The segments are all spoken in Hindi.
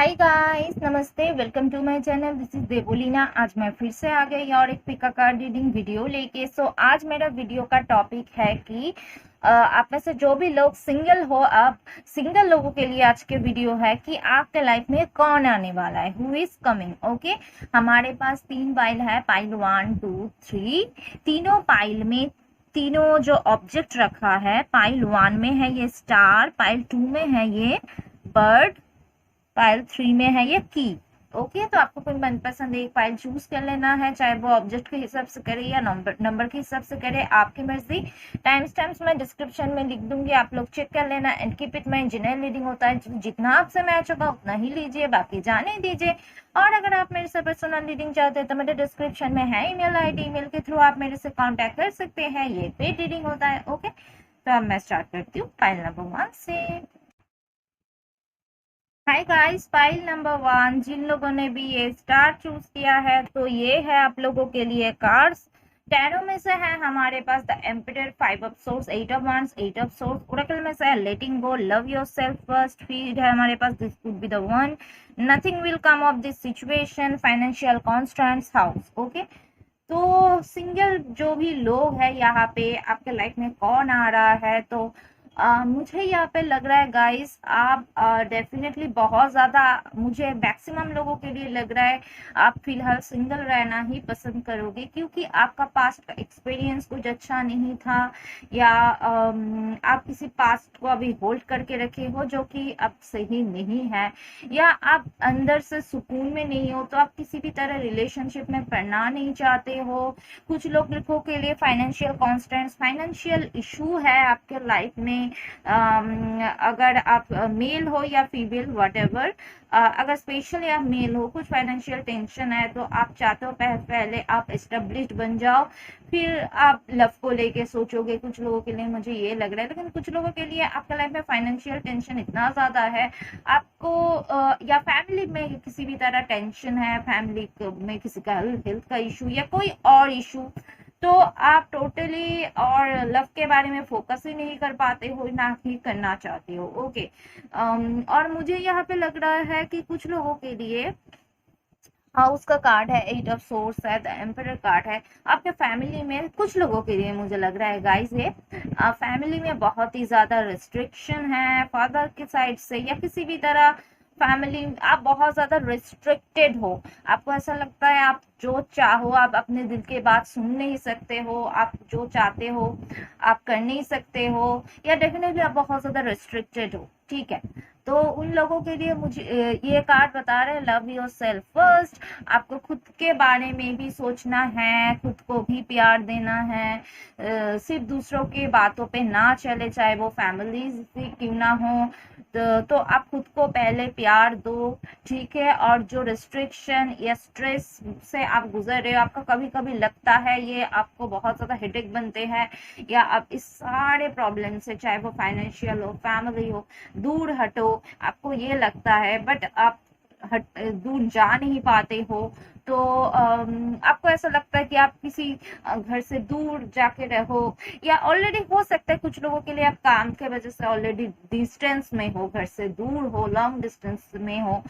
हाय गाइस, नमस्ते। Welcome to my channel. This is Devolina. आज मैं फिर से आ गई और एक पिका कार्ड रीडिंग वीडियो लेके। आज मेरा वीडियो का टॉपिक है कि आप में से जो भी लोग सिंगल हो, आप सिंगल लोगों के लिए आज के वीडियो है कि आपके लाइफ में कौन आने वाला है, हु इज कमिंग। ओके, हमारे पास 3 पाइल है, पाइल 1 2 3। तीनों पाइल में तीनों जो ऑब्जेक्ट रखा है, पाइल 1 में है ये स्टार, पाइल 2 में है ये बर्ड, फाइल 3 में है ये की। ओके, तो आपको कोई मनपसंद एक फाइल चूज कर लेना है, चाहे वो ऑब्जेक्ट के हिसाब से करे या नंबर के हिसाब से करे, आपकी मर्जी। टाइम स्टैम्प्स मैं डिस्क्रिप्शन में लिख दूंगी, आप लोग चेक कर लेना। And keep it my general reading होता है, जितना आपसे मैच होगा उतना ही लीजिए, बाकी जाने दीजिए। और अगर आप मेरे से पर्सनल रीडिंग चाहते हैं तो मेरे डिस्क्रिप्शन में है ईमेल आईडी, ईमेल के थ्रू आप मेरे से कांटेक्ट कर सकते हैं। ये पेड रीडिंग होता है। ओके, तो अब मैं स्टार्ट करती हूँ फाइल नंबर 1 से। हाय गाइस, फाइल नंबर 1, जिन लोगों ने भी ये स्टार चूज किया है तो ये है आप लोगों के लिए कार्ड्स। टैरो में से है हमारे पास the emperor, 5 of swords, 8 of wands, 8 of swords. Oracle में से है letting go, love yourself first. फिर है हमारे पास this could be the one, nothing will come of this situation, financial constraints, house. Okay, तो सिंगल जो भी लोग है यहाँ पे आपके लाइफ में कौन आ रहा है, तो मुझे यहाँ पे लग रहा है गाइस, आप डेफिनेटली बहुत ज़्यादा, मुझे मैक्सिमम लोगों के लिए लग रहा है आप फिलहाल सिंगल रहना ही पसंद करोगे, क्योंकि आपका पास्ट का एक्सपीरियंस कुछ अच्छा नहीं था, या आप किसी पास्ट को अभी होल्ड करके रखे हो जो कि अब सही नहीं है, या आप अंदर से सुकून में नहीं हो, तो आप किसी भी तरह रिलेशनशिप में पड़ना नहीं चाहते हो। कुछ लोगों के लिए फाइनेंशियल कॉन्स्टेंट्स, फाइनेंशियल इशू है आपके लाइफ में। अगर आप मेल हो या फीमेल वट, अगर स्पेशल या मेल हो, कुछ फाइनेंशियल टेंशन है तो आप चाहते हो पहले आप एस्टेब्लिश्ड बन जाओ, फिर आप लव को लेके सोचोगे। कुछ लोगों के लिए मुझे ये लग रहा है, लेकिन कुछ लोगों के लिए आपका लाइफ में फाइनेंशियल टेंशन इतना ज्यादा है आपको, या फैमिली में किसी भी तरह टेंशन है, फैमिली में किसी का हेल्थ का इशू या कोई और इशू, तो आप टोटली और लव के बारे में फोकस ही नहीं कर पाते हो, ना ही करना चाहते हो। ओके, और मुझे यहाँ पे लग रहा है कि कुछ लोगों के लिए हाउस का कार्ड है, 8 ऑफ सोर्स है, द एम्परर कार्ड है। आपके फैमिली में कुछ लोगों के लिए मुझे लग रहा है गाइस, ये फैमिली में बहुत ही ज्यादा रिस्ट्रिक्शन है, फादर के साइड से या किसी भी तरह फैमिली, आप बहुत ज्यादा रिस्ट्रिक्टेड हो। आपको ऐसा लगता है आप जो चाहो आप अपने दिल की बात सुन नहीं सकते हो, आप जो चाहते हो आप कर नहीं सकते हो, या डेफिनेटली आप बहुत ज्यादा रिस्ट्रिक्टेड हो। ठीक है, तो उन लोगों के लिए मुझे ये कार्ड बता रहे हैं, लव योर सेल्फ फर्स्ट। आपको खुद के बारे में भी सोचना है, खुद को भी प्यार देना है, सिर्फ दूसरों के बातों पे ना चले, चाहे वो फैमिली भी क्यों ना हो। तो आप खुद को पहले प्यार दो, ठीक है। और जो रिस्ट्रिक्शन या स्ट्रेस से आप गुजर रहे हो, आपको कभी कभी लगता है ये आपको बहुत ज्यादा हेडेक बनते हैं, या आप इस सारे प्रॉब्लम से, चाहे वो फाइनेंशियल हो, फैमिली हो, दूर हटो, आपको ये लगता है, बट आप दूर जा नहीं पाते हो। तो आपको ऐसा लगता है कि आप किसी घर से दूर जाके रहो, या ऑलरेडी हो सकता है कुछ लोगों के लिए आप काम के वजह से ऑलरेडी डिस्टेंस में हो, घर से दूर हो, लॉन्ग डिस्टेंस में हो।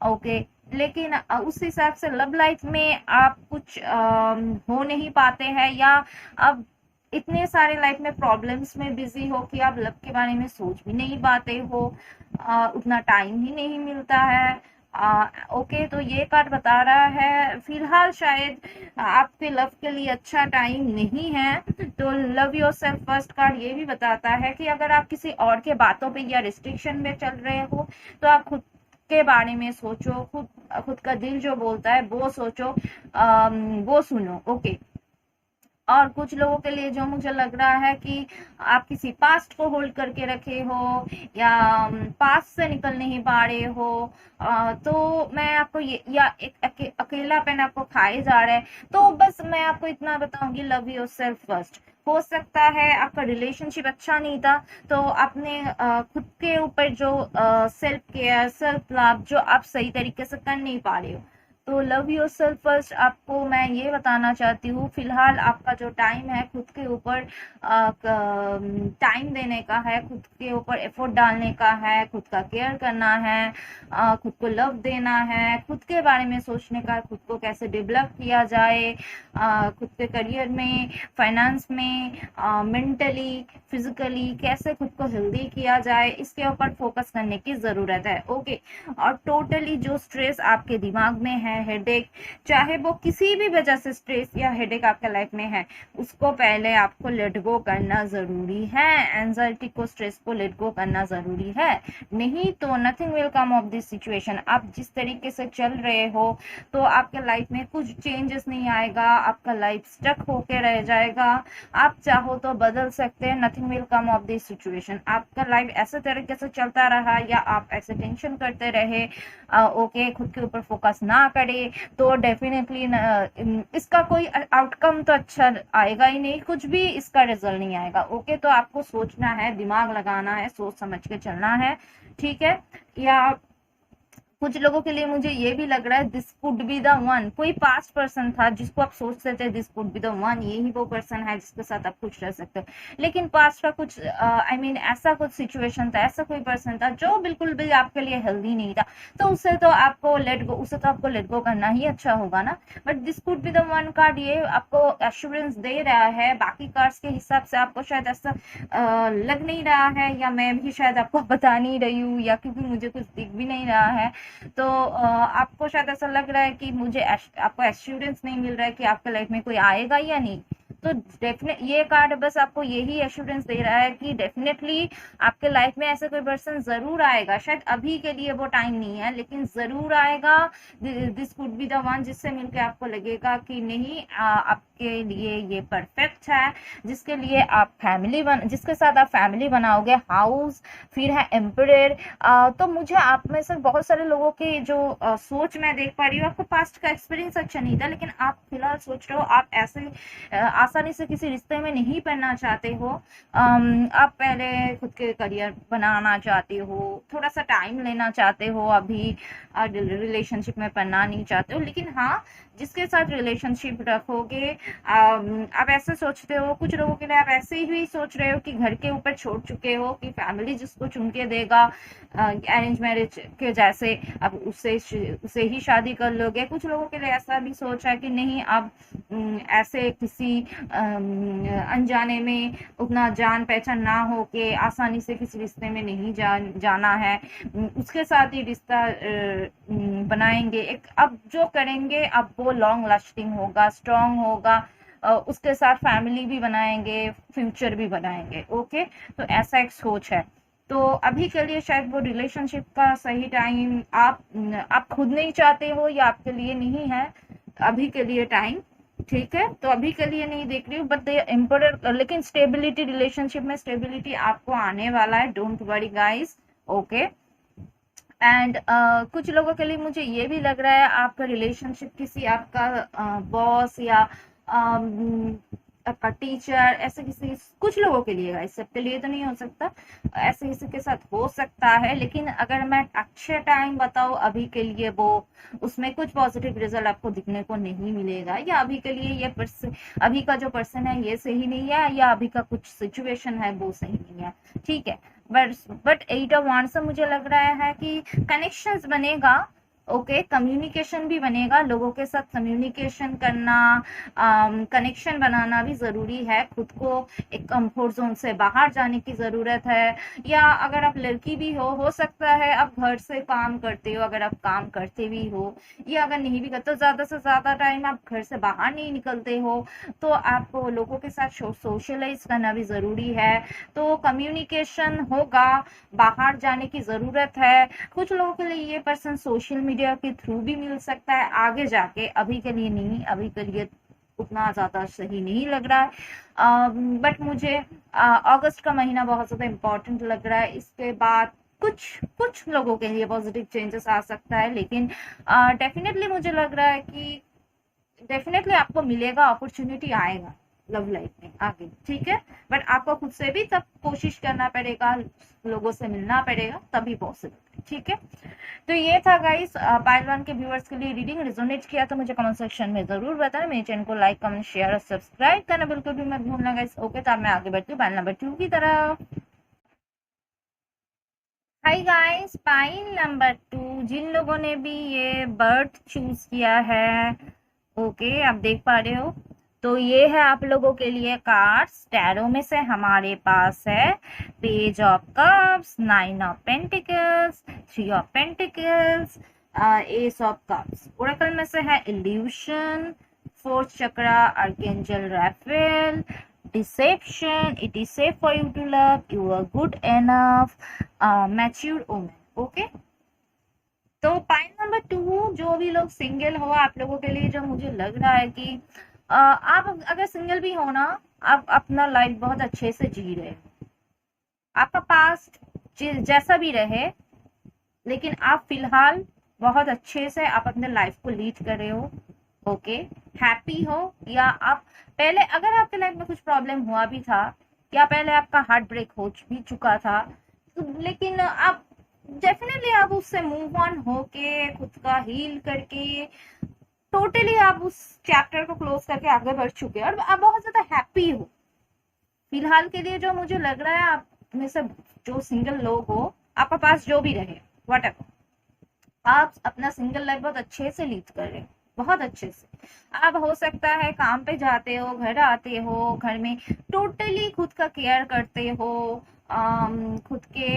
ओके, लेकिन उस हिसाब से लव लाइफ में आप कुछ हो नहीं पाते हैं, या अब इतने सारे लाइफ में प्रॉब्लम्स में बिजी हो कि आप लव के बारे में सोच भी नहीं पाते हो, उतना टाइम ही नहीं मिलता है। ओके, तो ये कार्ड बता रहा है फिलहाल शायद आपके लव के लिए अच्छा टाइम नहीं है। तो love your self first card ये भी बताता है कि अगर आप किसी और के बातों पे या रिस्ट्रिक्शन में चल रहे हो, तो आप खुद के बारे में सोचो, खुद का दिल जो बोलता है वो सोचो, वो सुनो। ओके, और कुछ लोगों के लिए जो मुझे लग रहा है कि आप किसी पास्ट को होल्ड करके रखे हो, या पास्ट से निकल नहीं पा रहे हो, तो मैं आपको ये, या एक अकेलापन आपको खाए जा रहा है, तो बस मैं आपको इतना बताऊंगी, लव योर सेल्फ फर्स्ट। हो सकता है आपका रिलेशनशिप अच्छा नहीं था, तो आपने खुद के ऊपर जो सेल्फ केयर, सेल्फ लव जो आप सही तरीके से कर नहीं पा रहे हो, तो लव योर सेल्फ फर्स्ट। आपको मैं ये बताना चाहती हूँ, फिलहाल आपका जो टाइम है खुद के ऊपर टाइम देने का है, खुद के ऊपर एफर्ट डालने का है, खुद का केयर करना है, खुद को लव देना है, खुद के बारे में सोचने का, खुद को कैसे डेवलप किया जाए, खुद के करियर में, फाइनेंस में, मेंटली, फिजिकली कैसे खुद को हेल्दी किया जाए, इसके ऊपर फोकस करने की ज़रूरत है। ओके। और टोटली जो स्ट्रेस आपके दिमाग में है, हेडेक, चाहे वो किसी भी वजह से स्ट्रेस या हेडेक आपके लाइफ में है, उसको पहले आपको लेट गो करना ज़रूरी है। एंजाइटी को, स्ट्रेस को लेट गो करना ज़रूरी है, नहीं तो nothing will come of this situation. आप जिस तरीके से चल रहे हो तो आपके लाइफ में कुछ चेंजेस नहीं आएगा, आपका लाइफ स्टक होके रह जाएगा। आप चाहो तो बदल सकते हैं, nothing will come of this situation. आपका लाइफ ऐसे तरीके से चलता रहा या आप ऐसे टेंशन करते रहे, ओके, खुद के ऊपर फोकस ना करे, तो डेफिनेटली इसका कोई आउटकम तो अच्छा आएगा ही नहीं, कुछ भी इसका रिजल्ट नहीं आएगा। ओके, तो आपको सोचना है, दिमाग लगाना है, सोच समझ के चलना है, ठीक है। या कुछ लोगों के लिए मुझे ये भी लग रहा है this could be the one, कोई पास्ट पर्सन था जिसको आप सोचते थे this could be the one, यही वो पर्सन है जिसके साथ आप खुश रह सकते हो, लेकिन पास्ट का कुछ आई मीन ऐसा कुछ सिचुएशन था, ऐसा कोई पर्सन था जो बिल्कुल भी आपके लिए हेल्दी नहीं था, तो उसे तो आपको लेट गो करना ही अच्छा होगा ना। But this could be the one card ये आपको एश्योरेंस दे रहा है, बाकी कार्ड्स के हिसाब से आपको शायद ऐसा लग नहीं रहा है, या मैं भी शायद आपको बता नहीं रही हूँ, या क्योंकि मुझे कुछ दिख भी नहीं रहा है, तो आपको शायद ऐसा लग रहा है कि मुझे आपको एश्योरेंस नहीं मिल रहा है कि आपके लाइफ में कोई आएगा या नहीं। तो डेफिनेट ये कार्ड बस आपको यही एश्योरेंस दे रहा है कि डेफिनेटली आपके लाइफ में ऐसा कोई पर्सन जरूर आएगा, शायद अभी के लिए वो टाइम नहीं है, लेकिन जरूर आएगा। This could be the one, जिससे मिलके आपको लगेगा कि नहीं आपके लिए ये परफेक्ट है, जिसके लिए आप जिसके साथ आप फैमिली बनाओगे, हाउस, फिर है एम्परर। तो मुझे आप में से बहुत सारे लोगों की जो सोच मैं देख पा रही हूँ, आपको पास्ट का एक्सपीरियंस अच्छा नहीं था, लेकिन आप फिलहाल सोच रहे हो आप ऐसे आसानी से किसी रिश्ते में नहीं पड़ना चाहते हो। आप पहले खुद के करियर बनाना चाहते हो, थोड़ा सा टाइम लेना चाहते हो, अभी रिलेशनशिप में पड़ना नहीं चाहते हो, लेकिन हाँ जिसके साथ रिलेशनशिप रखोगे आप ऐसे सोचते हो, कुछ लोगों के लिए आप ऐसे ही सोच रहे हो कि घर के ऊपर छोड़ चुके हो, कि फैमिली जिसको चुन के देगा अरेंज मैरिज के जैसे अब उससे ही शादी कर लोगे। कुछ लोगों के लिए ऐसा भी सोच है कि नहीं अब ऐसे किसी अनजाने में उतना जान पहचान ना हो के आसानी से किसी रिश्ते में नहीं जाना है, उसके साथ ही रिश्ता बनाएंगे, एक अब जो करेंगे अब वो लॉन्ग लास्टिंग होगा, स्ट्रॉन्ग होगा, उसके साथ फैमिली भी बनाएंगे, फ्यूचर भी बनाएंगे। ओके, तो ऐसा एक सोच है। तो अभी के लिए शायद वो रिलेशनशिप का सही टाइम आप खुद नहीं चाहते हो या आपके लिए नहीं है अभी के लिए टाइम, ठीक है, तो अभी के लिए नहीं देख रही हूँ, बट इम्पोर्टेंट, लेकिन स्टेबिलिटी, रिलेशनशिप में स्टेबिलिटी आपको आने वाला है, don't worry guys. Okay, and कुछ लोगों के लिए मुझे ये भी लग रहा है आपका रिलेशनशिप किसी आपका बॉस या आपका टीचर, ऐसे किसी, कुछ लोगों के लिए, गाइस सबके लिए तो नहीं हो सकता, ऐसे किसी के साथ हो सकता है, लेकिन अगर मैं अच्छे टाइम बताऊं अभी के लिए, वो उसमें कुछ पॉजिटिव रिजल्ट आपको दिखने को नहीं मिलेगा, या अभी के लिए ये अभी का जो पर्सन है ये सही नहीं है, या अभी का कुछ सिचुएशन है वो सही नहीं है, ठीक है। बट 8 ऑफ वांड्स से मुझे लग रहा है कि कनेक्शंस बनेगा, ओके, कम्युनिकेशन भी बनेगा, लोगों के साथ कम्युनिकेशन करना, कनेक्शन बनाना भी ज़रूरी है, खुद को एक कंफर्ट जोन से बाहर जाने की ज़रूरत है। या अगर आप लड़की भी हो सकता है आप घर से काम करते हो, अगर आप काम करते भी हो, या अगर नहीं भी करते तो ज़्यादा से ज़्यादा टाइम आप घर से बाहर नहीं निकलते हो, तो आपको लोगों के साथ सोशलाइज करना भी ज़रूरी है, तो कम्युनिकेशन होगा, बाहर जाने की ज़रूरत है। कुछ लोगों के लिए ये पर्सन सोशल मीडिया के थ्रू भी मिल सकता है आगे जाके, अभी के लिए नहीं, अभी के लिए उतना ज़्यादा सही नहीं लग रहा है। बट मुझे अगस्त का महीना बहुत ज़्यादा इम्पोर्टेंट लग रहा है, इसके बाद कुछ लोगों के लिए पॉजिटिव चेंजेस आ सकता है, लेकिन डेफिनेटली मुझे लग रहा है कि डेफिनेटली आपको मिलेगा, अपॉर्चुनिटी आएगा, लव लाइफ में आगे, ठीक है। बट आपको खुद से भी तब कोशिश करना पड़ेगा, लोगों से मिलना पड़ेगा, तभी पॉसिबल है, ठीक है। तो ये था गाइस पाइल 1 के व्यूअर्स के लिए रीडिंग। रिजोनेट किया तो मुझे कमेंट सेक्शन में जरूर बताना। मेरे चैनल को लाइक, कमेंट, शेयर और सब्सक्राइब करना बिल्कुल भी मत भूलना गाइस। ओके, तो अब मैं आगे बढ़ती हूँ पाइल नंबर 2 की तरफ। हाय गाइस, पाइल नंबर 2, जिन लोगों ने भी ये बर्थ चूज किया है, ओके आप देख पा रहे हो, तो ये है आप लोगों के लिए कार्ड्स। टैरो में से हमारे पास है page of cups, 9 of pentacles, 3 of pentacles, ace of cups. Oracle में से है illusion, fourth chakra, archangel Raphael, deception, it is safe for you to love, you are good enough, mature woman, okay। तो पॉइंट नंबर 2, जो भी लोग सिंगल हो, आप लोगों के लिए जो मुझे लग रहा है कि आप अगर सिंगल भी हो ना, आप अपना लाइफ बहुत अच्छे से जी रहे हो, आपका पास्ट जैसा भी रहे, लेकिन आप फिलहाल बहुत अच्छे से आप अपने लाइफ को लीड कर रहे हो, ओके। हैप्पी हो, या आप पहले अगर आपके लाइफ में कुछ प्रॉब्लम हुआ भी था, या पहले आपका हार्ट ब्रेक हो भी चुका था, तो लेकिन आप डेफिनेटली आप उससे मूव ऑन होके, खुद का हील करके, टोटली आप उस चैप्टर को क्लोज करके आगे बढ़ चुके हैं और आप बहुत ज्यादा हैप्पी हो फिलहाल के लिए। जो मुझे लग रहा है आप में से जो सिंगल लोग हो, आपका पास जो भी रहे व्हाटएवर, आप अपना सिंगल लाइफ बहुत अच्छे से लीड कर रहे हो, बहुत अच्छे से। आप हो सकता है काम पे जाते हो, घर आते हो, घर में टोटली खुद का केयर करते हो, खुद के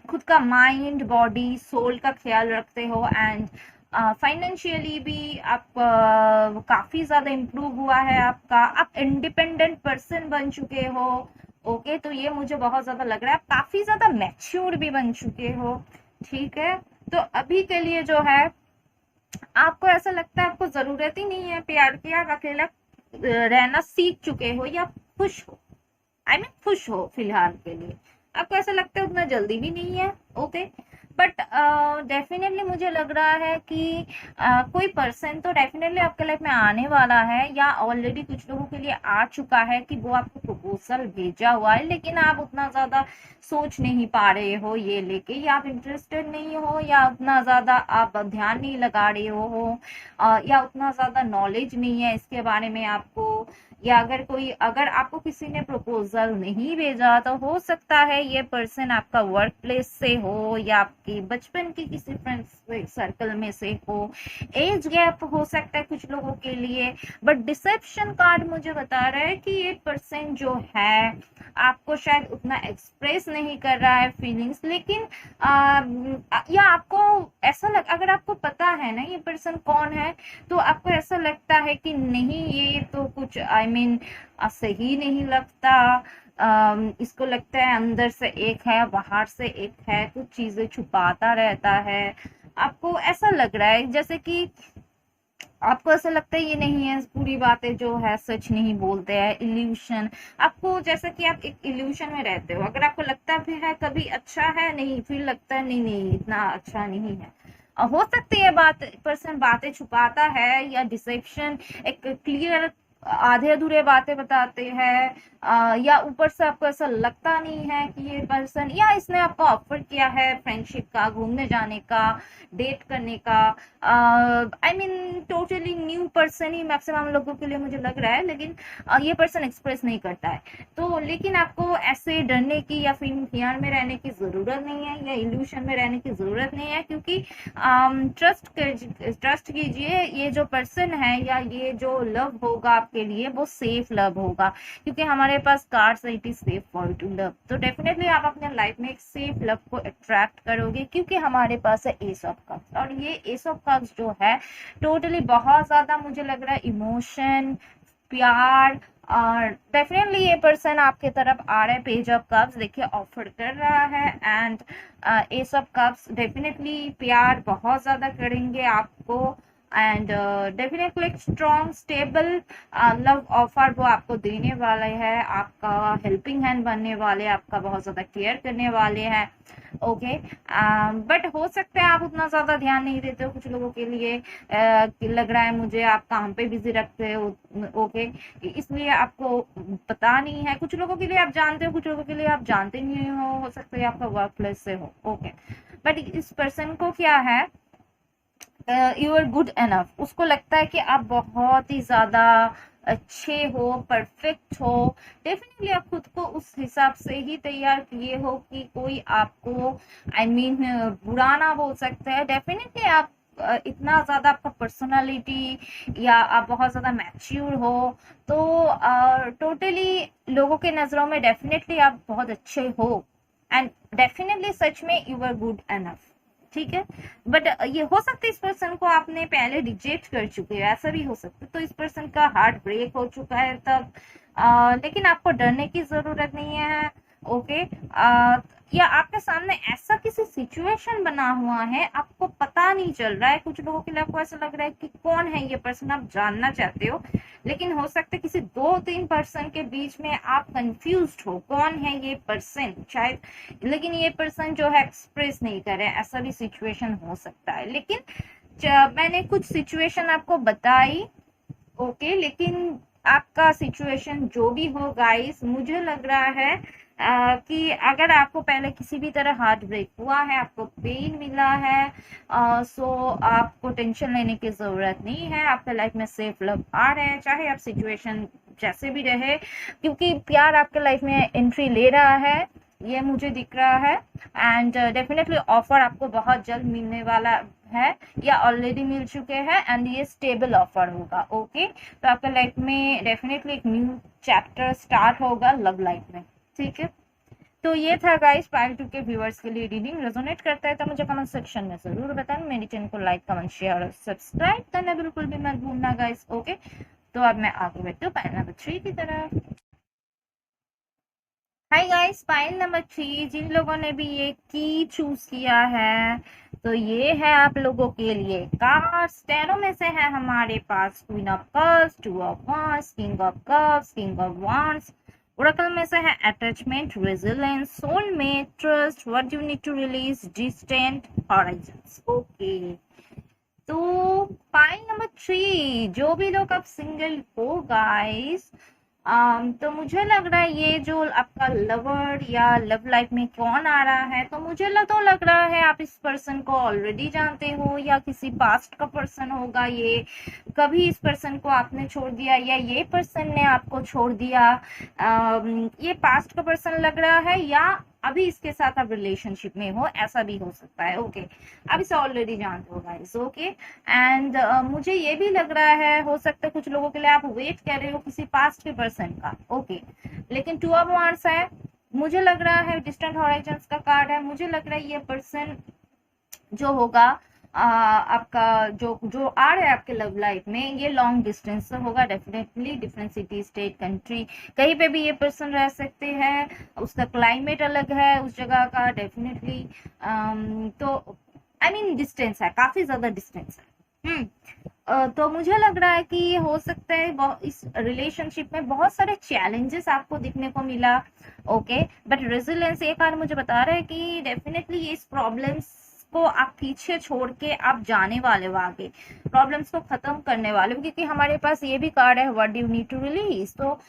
खुद का माइंड, बॉडी, सोल का ख्याल रखते हो, एंड फाइनेंशियली भी आप काफी ज्यादा इम्प्रूव हुआ है आपका, आप इंडिपेंडेंट पर्सन बन चुके हो, ओके। तो ये मुझे बहुत ज्यादा लग रहा है, आप काफी ज्यादा मैच्योर भी बन चुके हो, ठीक है। तो अभी के लिए जो है आपको ऐसा लगता है आपको जरूरत ही नहीं है प्यार की, आप अकेला रहना सीख चुके हो, या खुश हो, खुश हो फिलहाल के लिए, आपको ऐसा लगता है उतना जल्दी भी नहीं है, ओके। बट डेफिनेटली मुझे लग रहा है कि कोई पर्सन तो डेफिनेटली आपके लाइफ में आने वाला है, या ऑलरेडी कुछ लोगों के लिए आ चुका है कि वो आपको प्रपोजल भेजा हुआ है, लेकिन आप उतना ज्यादा सोच नहीं पा रहे हो ये लेके, या आप इंटरेस्टेड नहीं हो, या उतना ज्यादा आप ध्यान नहीं लगा रहे हो, या उतना ज्यादा नॉलेज नहीं है इसके बारे में आपको, या अगर आपको किसी ने प्रपोजल नहीं भेजा, तो हो सकता है ये पर्सन आपका वर्क प्लेस से हो, या आपकी बचपन की किसी फ्रेंड सर्कल में से हो, एज गैप हो सकता है कुछ लोगों के लिए। बट डिसेप्शन कार्ड मुझे बता रहा है कि ये पर्सन जो है आपको शायद उतना एक्सप्रेस नहीं कर रहा है फीलिंग्स, लेकिन या आपको ऐसा अगर आपको पता है ना ये पर्सन कौन है, तो आपको ऐसा लगता है कि नहीं ये तो कुछ सही नहीं लगता, इसको लगता है अंदर से एक है, बाहर से एक है, कुछ चीजें छुपाता रहता है। आपको ऐसा लग रहा है जैसे कि आपको ऐसा लगता है ये नहीं है, पूरी बातें जो है सच नहीं बोलते हैं, इल्यूशन। आपको जैसा कि आप एक इल्यूशन में रहते हो, अगर आपको लगता भी है कभी अच्छा है, नहीं फिर लगता है नहीं नहीं इतना अच्छा नहीं है। हो सकती है पर्सन बातें छुपाता है, या डिसेप्शन, एक क्लियर आधे अधूरे बातें बताते हैं, या ऊपर से आपको ऐसा लगता नहीं है कि ये पर्सन, या इसने आपको ऑफर किया है फ्रेंडशिप का, घूमने जाने का, डेट करने का, टोटली न्यू पर्सन ही मैक्सिमम लोगों के लिए मुझे लग रहा है, लेकिन ये पर्सन एक्सप्रेस नहीं करता है। तो लेकिन आपको ऐसे डरने की या फिर फियर में रहने की जरूरत नहीं है, या इल्यूशन में रहने की जरूरत नहीं है, क्योंकि ट्रस्ट कीजिए, ये जो पर्सन है या ये जो लव होगा आपके लिए वो सेफ लव होगा, क्योंकि हमारे पास cards it is safe for to love. तो डेफिनेटली आप अपने लाइफ में एक सेफ लव को अट्रैक्ट करोगे, क्योंकि हमारे पास है एस ऑफ कप्स, और ये एस ऑफ कप्स जो है टोटली बहुत ज्यादा मुझे लग रहा है इमोशन, प्यार, और डेफिनेटली ये पर्सन आपके तरफ आ रहा है। पेज ऑफ कप्स देखिए ऑफर कर रहा है, and S of cups definitely प्यार बहुत ज्यादा करेंगे आपको, एंड डेफिनेटली एक स्ट्रॉन्ग स्टेबल लव ऑफर वो आपको देने वाले हैं, आपका हेल्पिंग हैंड बनने वाले, आपका बहुत ज़्यादा केयर करने वाले हैं। ओके, बट हो सकता है आप उतना ज़्यादा ध्यान नहीं देते हो, कुछ लोगों के लिए लग रहा है मुझे आप काम पे बिजी रखते हो। ओके, इसलिए आपको पता नहीं है, कुछ लोगों के लिए आप जानते हो, कुछ लोगों के लिए आप जानते नहीं हो सकता है आपका वर्क प्लेस से हो। ओके, बट इस पर्सन को क्या है, यू आर गुड एनफ, उसको लगता है कि आप बहुत ही ज्यादा अच्छे हो, परफेक्ट हो। डेफिनेटली आप खुद को उस हिसाब से ही तैयार किए हो कि कोई आपको आई मीन बुरा ना बोल सकता है। डेफिनेटली आप इतना ज्यादा आपका पर्सनालिटी या आप बहुत ज्यादा मैच्योर हो, तो टोटली लोगों के नजरों में डेफिनेटली आप बहुत अच्छे हो, एंड डेफिनेटली सच में यू आर गुड एनफ। ठीक है, बट ये हो सकता है इस पर्सन को आपने पहले रिजेक्ट कर चुके हो, ऐसा भी हो सकता है, तो इस पर्सन का हार्ट ब्रेक हो चुका है तब, लेकिन आपको डरने की जरूरत नहीं है। ओके, या आपके सामने ऐसा किसी सिचुएशन बना हुआ है, आपको पता नहीं चल रहा है, कुछ लोगों के लिए आपको ऐसा लग रहा है कि कौन है ये पर्सन, आप जानना चाहते हो, लेकिन हो सकता है किसी 2-3 पर्सन के बीच में आप कंफ्यूज्ड हो कौन है ये पर्सन शायद, लेकिन ये पर्सन जो है एक्सप्रेस नहीं करे, ऐसा भी सिचुएशन हो सकता है। लेकिन मैंने कुछ सिचुएशन आपको बताई। ओके, लेकिन आपका सिचुएशन जो भी हो गाइस, मुझे लग रहा है कि अगर आपको पहले किसी भी तरह हार्ट ब्रेक हुआ है, आपको पेन मिला है, सो आपको टेंशन लेने की जरूरत नहीं है, आपके लाइफ में सेफ लव आ रहे हैं, चाहे आप सिचुएशन जैसे भी रहे, क्योंकि प्यार आपके लाइफ में एंट्री ले रहा है, ये मुझे दिख रहा है। एंड डेफिनेटली ऑफर आपको बहुत जल्द मिलने वाला है या ऑलरेडी मिल चुके हैं, एंड ये स्टेबल ऑफर होगा। ओके, तो आपके लाइफ में डेफिनेटली एक न्यू चैप्टर स्टार्ट होगा लव लाइफ में। ठीक है, तो ये था गाइस पार्ट 2 के व्यूअर्स के लिए रीडिंग। रेजोनेट करता है तो मुझे कमेंट सेक्शन में जरूर बताना, मेरी चैनल को लाइक कमेंट शेयर और सब्सक्राइब करना बिल्कुल भी मत भूलना गाइस। ओके, तो अब मैं आगे बढ़ती हूँ पाइल नंबर 3 की तरफ। हाय गाइस, पाइल नंबर 3, जिन लोगों ने भी ये की चूज किया है, तो ये है आप लोगों के लिए कार्ड्स। टैरो में से है हमारे पास queen of cups, two of wands, king of cups, king of wands. Oracle में से है attachment, resilience, soulmate, trust, what you need to release, distant horizons. Okay, तो पाइल नंबर 3, जो भी लोग अब सिंगल हो गाइस, तो मुझे लग रहा है ये जो आपका लवर या लव लाइफ में कौन आ रहा है, तो मुझे तो लग रहा है आप इस पर्सन को ऑलरेडी जानते हो, या किसी पास्ट का पर्सन होगा ये, कभी इस पर्सन को आपने छोड़ दिया या ये पर्सन ने आपको छोड़ दिया। ये पास्ट का पर्सन लग रहा है, या अभी इसके साथ आप रिलेशनशिप में हो, ऐसा भी हो सकता है। ओके, आप इसे ऑलरेडी जानते हो गाइस। ओके, एंड मुझे ये भी लग रहा है, हो सकता है कुछ लोगों के लिए आप वेट कर रहे हो किसी पास्ट के पर्सन का। ओके, लेकिन टू ऑफ वांड्स है, मुझे लग रहा है डिस्टेंट हॉराइजन्स का कार्ड है, मुझे लग रहा है ये पर्सन जो होगा आपका जो जो आ रहा है आपके लव लाइफ में, ये लॉन्ग डिस्टेंस से होगा definitely, different city, state, country, कहीं पे भी ये पर्सन रह सकते हैं, उसका क्लाइमेट अलग है उस जगह का डेफिनेटली। तो आई मीन डिस्टेंस है, काफी ज्यादा डिस्टेंस है। तो मुझे लग रहा है कि हो सकता है इस रिलेशनशिप में बहुत सारे चैलेंजेस आपको दिखने को मिला। ओके, बट रेजिलियंस ये कार्ड मुझे बता रहा है कि डेफिनेटली इस प्रॉब्लम्स को आप पीछे छोड़ के आप जाने वाले हो, आगे प्रॉब्लम्स को खत्म करने वाले हो, क्योंकि हमारे पास ये भी कार्ड है what you need to release. तो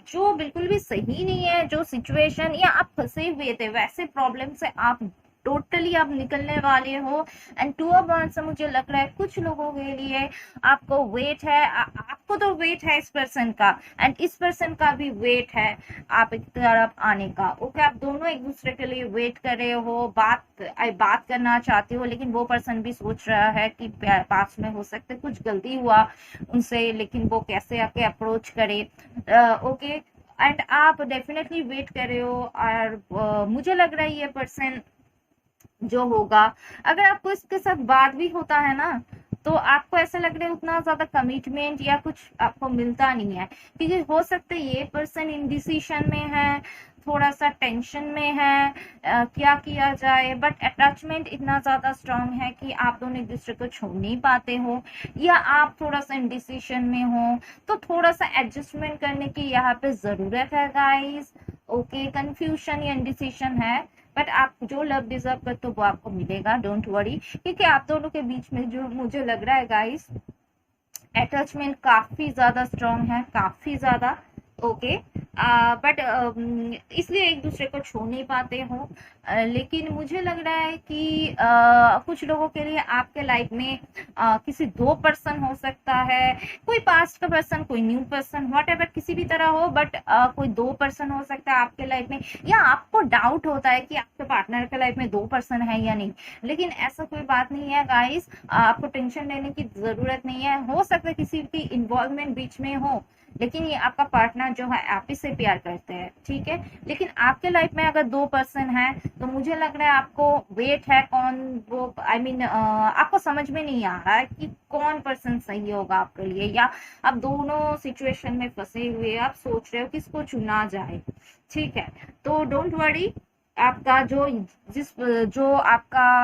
जो बिल्कुल भी सही नहीं है, जो सिचुएशन या आप फंसे हुए थे वैसे प्रॉब्लम से आप टोटली आप निकलने वाले हो। एंड टू ऑफ वांड्स से मुझे लग रहा है कुछ लोगों के लिए आपको वेट है, आपको तो वेट है इस पर्सन का, एंड इस पर्सन का भी वेट है आप एक तरफ आने का। ओके, आप दोनों एक दूसरे के लिए वेट कर रहे हो, बात करना चाहते हो, लेकिन वो पर्सन भी सोच रहा है कि पास में हो सकता है कुछ गलती हुआ उनसे, लेकिन वो कैसे आके अप्रोच करे। ओके, एंड आप डेफिनेटली वेट कर रहे हो, और मुझे लग रहा है ये पर्सन जो होगा, अगर आपको इसके साथ बात भी होता है ना, तो आपको ऐसा लग रहा है उतना ज्यादा कमिटमेंट या कुछ आपको मिलता नहीं है, क्योंकि हो सकता है ये पर्सन इंडिसीशन में है, थोड़ा सा टेंशन में है, क्या किया जाए, बट अटैचमेंट इतना ज्यादा स्ट्रांग है कि आप दोनों एक दूसरे को छोड़ नहीं पाते हो, या आप थोड़ा सा इंडिसीशन में हो, तो थोड़ा सा एडजस्टमेंट करने की यहाँ पे जरूरत है गाइस। ओके, कंफ्यूजन या इंडिसीशन है, बट आप जो लव डिजर्व करते हो वो आपको मिलेगा, डोंट वरी, क्योंकि आप दोनों के बीच में जो मुझे लग रहा है गाइस, अटैचमेंट काफी ज्यादा स्ट्रांग है, काफी ज्यादा। ओके, बट इसलिए एक दूसरे को छोड़ नहीं पाते हो। लेकिन मुझे लग रहा है कि कुछ लोगों के लिए आपके लाइफ में किसी दो पर्सन हो सकता है, कोई पास्ट का पर्सन, कोई न्यू पर्सन, वॉट एवर, किसी भी तरह हो, बट कोई दो पर्सन हो सकता है आपके लाइफ में, या आपको डाउट होता है कि आपके पार्टनर के लाइफ में दो पर्सन है या नहीं, लेकिन ऐसा कोई बात नहीं है गाइस, आपको टेंशन लेने की जरूरत नहीं है। हो सकता है किसी की इन्वॉल्वमेंट बीच में हो, लेकिन ये आपका पार्टनर जो है आप ही से प्यार करते हैं, ठीक है। लेकिन आपके लाइफ में अगर दो पर्सन है, तो मुझे लग रहा है आपको वेट है कौन वो, आई मीन आपको समझ में नहीं आ रहा है कि कौन पर्सन सही होगा आपके लिए, या आप दोनों सिचुएशन में फंसे हुए, आप सोच रहे हो किसको चुना जाए, ठीक है। तो डोंट वरी, आपका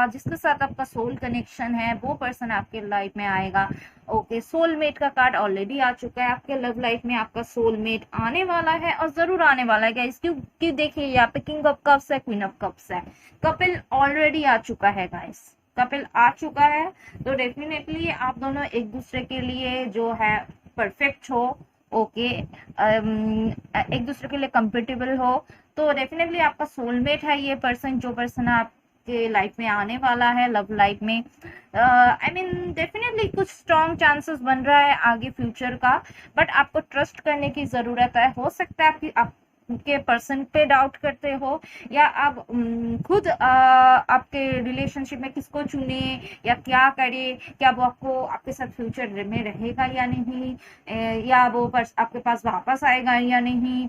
जिसके साथ आपका सोल कनेक्शन है वो पर्सन आपके लाइफ में आएगा। ओके, सोलमेट का कार्ड ऑलरेडी आ चुका है आपके लव लाइफ में, आपका सोलमेट आने वाला है और जरूर आने वाला है गाइस, क्योंकि देखिए यहाँ पे किंग ऑफ कप्स है, क्वीन ऑफ कप्स है, कपिल ऑलरेडी आ चुका है गाइस, कपिल आ चुका है। तो डेफिनेटली आप दोनों एक दूसरे के लिए जो है परफेक्ट हो, ओके, एक दूसरे के लिए कंपेटेबल हो, तो डेफिनेटली आपका सोलमेट है ये पर्सन, जो पर्सन आपके लाइफ में आने वाला है लव लाइफ में। आई मीन डेफिनेटली कुछ स्ट्रॉन्ग चांसेस बन रहा है आगे फ्यूचर का, बट आपको ट्रस्ट करने की जरूरत है। हो सकता है आपके पर्सन पे डाउट करते हो, या आप खुद आपके रिलेशनशिप में किसको चुने या क्या करे, क्या वो आपके साथ फ्यूचर में रहेगा या नहीं, या वो आपके पास वापस आएगा या नहीं,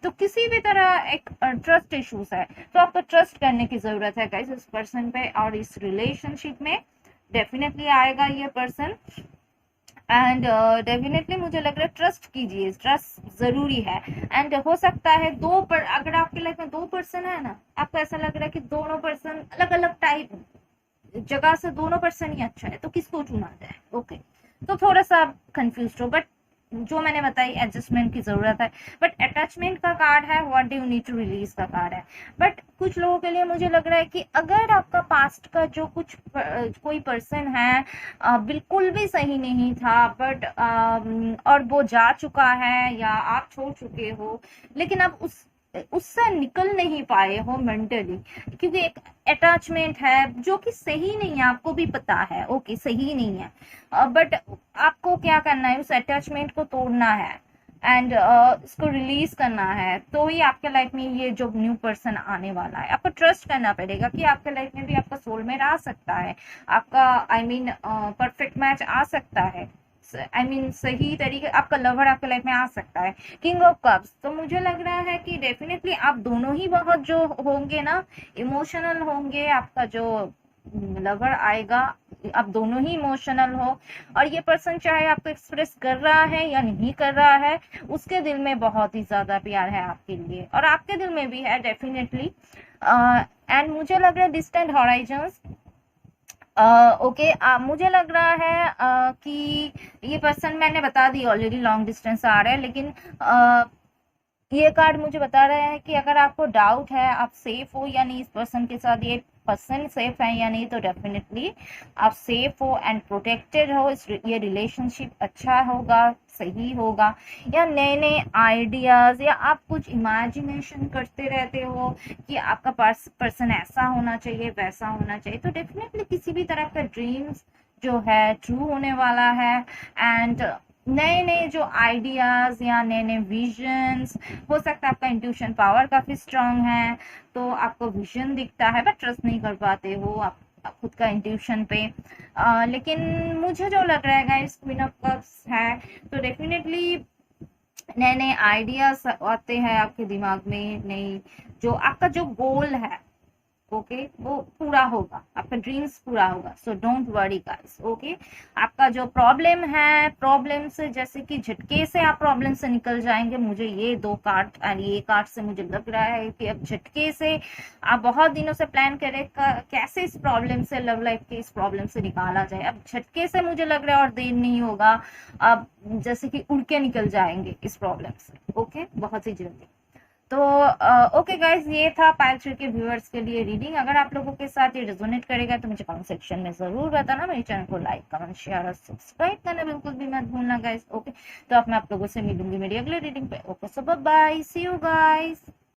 तो किसी भी तरह एक ट्रस्ट इश्यूज है, तो आपको ट्रस्ट करने की जरूरत है गाइस इस पर्सन पे, और इस रिलेशनशिप में डेफिनेटली आएगा ये पर्सन। एंड डेफिनेटली मुझे लग रहा है ट्रस्ट कीजिए, ट्रस्ट जरूरी है। एंड हो सकता है अगर आपके लाइफ में दो पर्सन है ना, आपको ऐसा लग रहा है कि दोनों पर्सन अलग अलग टाइप जगह से, दोनों पर्सन ही अच्छा है, तो किसको चुना जाए। ओके, तो थोड़ा सा कंफ्यूज हो, बट जो मैंने बताई एडजस्टमेंट की जरूरत है। बट अटैचमेंट का कार्ड है, what do you need to release का कार्ड है। बट कुछ लोगों के लिए मुझे लग रहा है कि अगर आपका पास्ट का जो कोई पर्सन है बिल्कुल भी सही नहीं था, बट और वो जा चुका है या आप छोड़ चुके हो, लेकिन अब उससे निकल नहीं पाए हो मेंटली, क्योंकि एक अटैचमेंट है जो कि सही नहीं है, आपको भी पता है, ओके सही नहीं है, बट आपको क्या करना है, उस अटैचमेंट को तोड़ना है एंड इसको रिलीज करना है। तो ही आपके लाइफ में ये जो न्यू पर्सन आने वाला है, आपको ट्रस्ट करना पड़ेगा कि आपके लाइफ में भी आपका सोलमेट आ सकता है, आपका आई मीन परफेक्ट मैच आ सकता है, आई मीन सही तरीके आपका लवर आपके लाइफ में आ सकता है। किंग ऑफ कप्स, तो मुझे लग रहा है कि डेफिनेटली आप दोनों ही बहुत जो होंगे ना, इमोशनल होंगे, आपका जो लवर आएगा आप दोनों ही इमोशनल हो, और ये पर्सन चाहे आपको एक्सप्रेस कर रहा है या नहीं कर रहा है, उसके दिल में बहुत ही ज्यादा प्यार है आपके लिए, और आपके दिल में भी है डेफिनेटली। एंड मुझे लग रहा है डिस्टेंट हॉराइजन्स, ओके, मुझे लग रहा है कि ये पर्सन, मैंने बता दी ऑलरेडी, लॉन्ग डिस्टेंस आ रहा है, लेकिन ये कार्ड मुझे बता रहा है कि अगर आपको डाउट है आप सेफ हो या नहीं इस पर्सन के साथ, ये पर्सन सेफ है या नहीं, तो डेफिनेटली आप सेफ हो एंड प्रोटेक्टेड हो, ये रिलेशनशिप अच्छा होगा, सही होगा, या नए नए आइडियाज, या आप कुछ इमेजिनेशन करते रहते हो कि आपका पर्सन ऐसा होना चाहिए, वैसा होना चाहिए, तो डेफिनेटली किसी भी तरह का ड्रीम्स जो है ट्रू होने वाला है। एंड नए नए जो आइडियाज या नए नए विजन्स, हो सकता है आपका इंट्यूशन पावर काफी स्ट्रांग है, तो आपको विजन दिखता है, बट ट्रस्ट नहीं कर पाते हो आप खुद का इंट्यूशन पे, लेकिन मुझे जो लग रहा है गाइस, क्वीन ऑफ कप्स है, तो डेफिनेटली नए नए आइडियाज आते हैं आपके दिमाग में, नई जो आपका जो गोल है, ओके वो पूरा होगा, आपका ड्रीम्स पूरा होगा। So don't worry guys. Okay, आपका जो प्रॉब्लम है, प्रॉब्लम से जैसे कि झटके से आप प्रॉब्लम से निकल जाएंगे। मुझे ये दो कार्ड और ये कार्ड से मुझे लग रहा है कि अब झटके से आप बहुत दिनों से प्लान करें कैसे इस प्रॉब्लम से, लव लाइफ के इस प्रॉब्लम से निकाला जाए। अब झटके से मुझे लग रहा है और देर नहीं होगा, अब जैसे कि उड़ के निकल जाएंगे इस प्रॉब्लम से। ओके, बहुत ही जल्दी। तो ओके गाइज, ये था पायल थ्री के व्यूअर्स के लिए रीडिंग। अगर आप लोगों के साथ ये रेजोनेट करेगा तो मुझे कमेंट सेक्शन में जरूर बताना। मेरे चैनल को लाइक, कमेंट, शेयर और सब्सक्राइब करना बिल्कुल भी मत भूलना गाइज। ओके, तो अब मैं आप लोगों से मिलूंगी मेरी अगले रीडिंग पे। Okay, so bye, see you guys.